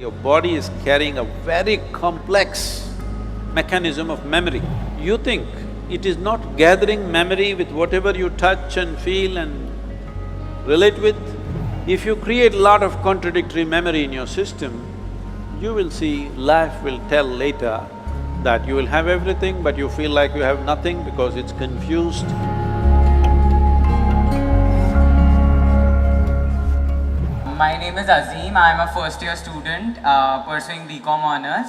Your body is carrying a very complex mechanism of memory. You think it is not gathering memory with whatever you touch and feel and relate with. If you create a lot of contradictory memory in your system, you will see life will tell later that you will have everything but you feel like you have nothing because it's confused. My name is Azim. I'm a first-year student pursuing BCom honors.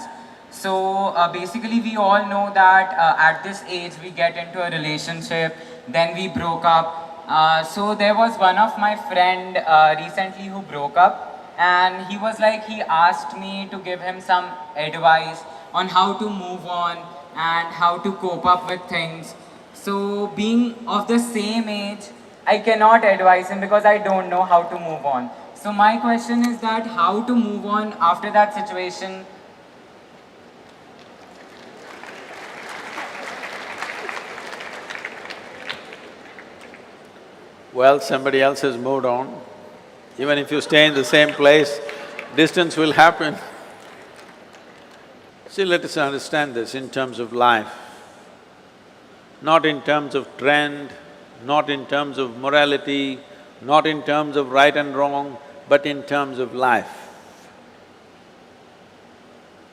So basically, we all know that at this age we get into a relationship, then we broke up. So there was one of my friend recently who broke up, and he was like, he asked me to give him some advice on how to move on and how to cope up with things. So being of the same age, I cannot advise him because I don't know how to move on. So my question is that how to move on after that situation. Well, somebody else has moved on. Even if you stay in the same place, distance will happen. See, let us understand this in terms of life, not in terms of trend, not in terms of morality, not in terms of right and wrong, but in terms of life.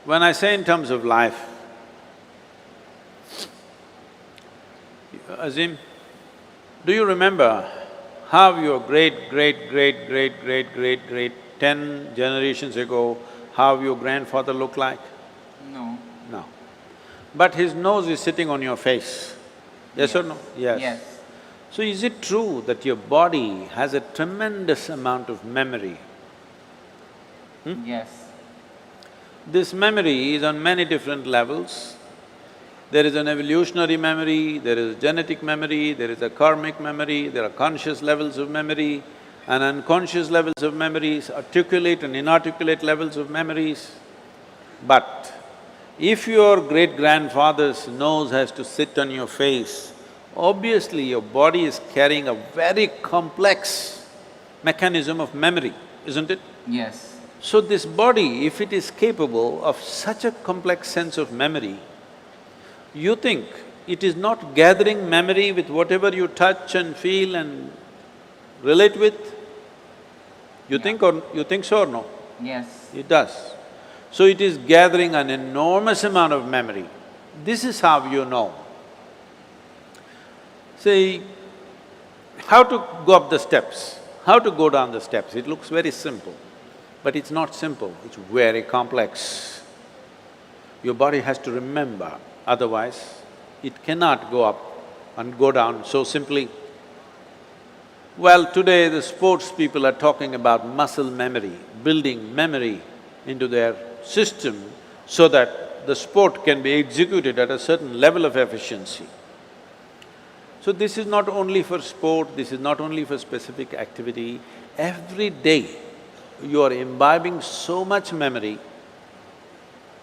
When I say in terms of life, Azim, do you remember how your great, 10 generations ago, how your grandfather looked like? No. No. But his nose is sitting on your face, yes or no? Yes. So is it true that your body has a tremendous amount of memory? Yes. This memory is on many different levels. There is an evolutionary memory, there is a genetic memory, there is a karmic memory, there are conscious levels of memory and unconscious levels of memories, articulate and inarticulate levels of memories. But if your great-grandfather's nose has to sit on your face, obviously your body is carrying a very complex mechanism of memory, isn't it? Yes. So this body, if it is capable of such a complex sense of memory, you think it is not gathering memory with whatever you touch and feel and relate with? You think so or no? Yes. It does. So it is gathering an enormous amount of memory. This is how you know. See, how to go up the steps, how to go down the steps, it looks very simple, but it's not simple, it's very complex. Your body has to remember, otherwise it cannot go up and go down so simply. Well, today the sports people are talking about muscle memory, building memory into their system so that the sport can be executed at a certain level of efficiency. So this is not only for sport, this is not only for specific activity. Every day you are imbibing so much memory,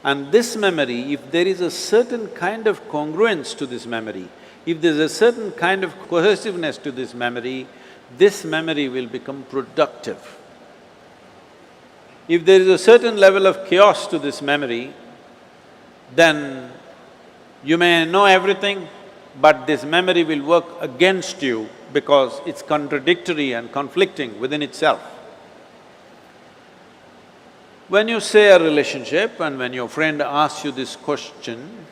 and this memory, if there is a certain kind of congruence to this memory, if there's a certain kind of cohesiveness to this memory will become productive. If there is a certain level of chaos to this memory, then you may know everything, but this memory will work against you because it's contradictory and conflicting within itself. When you say a relationship and when your friend asks you this question,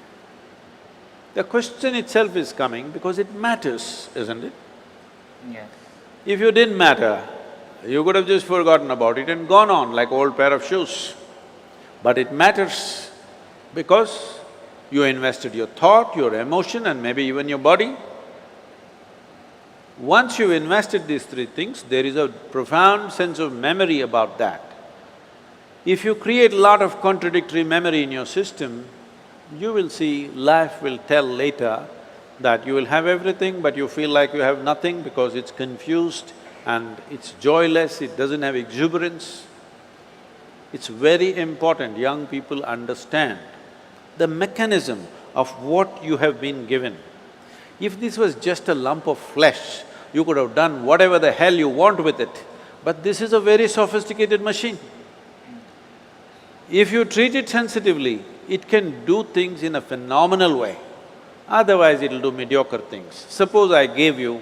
the question itself is coming because it matters, isn't it? Yes. If you didn't matter, you could have just forgotten about it and gone on like old pair of shoes. But it matters because you invested your thought, your emotion and maybe even your body. Once you've invested these three things, there is a profound sense of memory about that. If you create a lot of contradictory memory in your system, you will see life will tell later that you will have everything but you feel like you have nothing because it's confused and it's joyless, it doesn't have exuberance. It's very important young people understand the mechanism of what you have been given. If this was just a lump of flesh, you could have done whatever the hell you want with it, but this is a very sophisticated machine. If you treat it sensitively, it can do things in a phenomenal way. Otherwise, it'll do mediocre things. Suppose I gave you,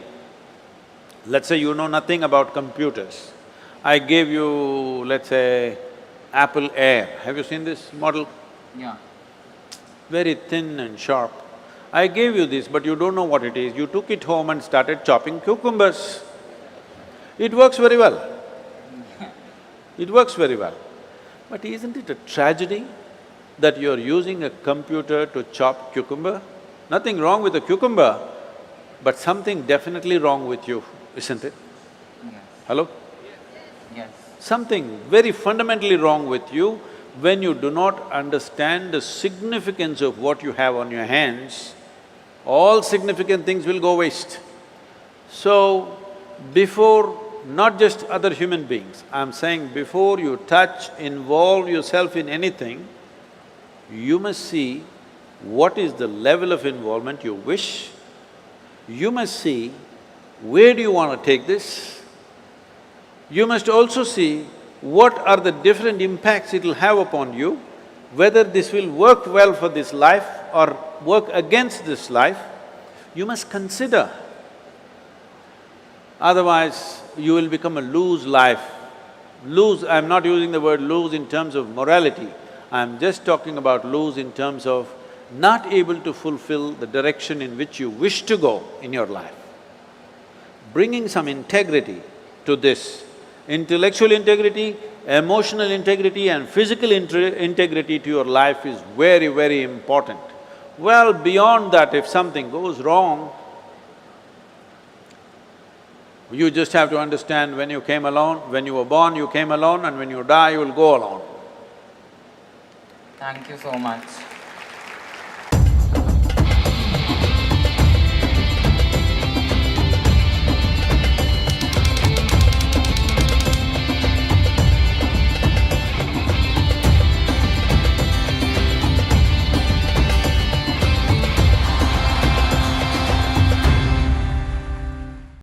let's say you know nothing about computers. I gave you, let's say, Apple Air. Have you seen this model? Yeah. Very thin and sharp. I gave you this, but you don't know what it is. You took it home and started chopping cucumbers. It works very well. It works very well. But isn't it a tragedy that you're using a computer to chop cucumber? Nothing wrong with a cucumber, but something definitely wrong with you, isn't it? Yes. Hello? Yes. Something very fundamentally wrong with you when you do not understand the significance of what you have on your hands. All significant things will go waste. So, before not just other human beings, I'm saying before you touch, involve yourself in anything, you must see what is the level of involvement you wish. You must see where do you want to take this. You must also see what are the different impacts it'll have upon you, whether this will work well for this life or work against this life. You must consider. Otherwise, you will become a loose life. Loose, I'm not using the word loose in terms of morality, I'm just talking about loose in terms of not able to fulfill the direction in which you wish to go in your life. Bringing some integrity to this, intellectual integrity, emotional integrity and physical integrity to your life is very, very important. Well, beyond that, if something goes wrong, you just have to understand when you came alone, when you were born, you came alone, and when you die, you will go alone. Thank you so much.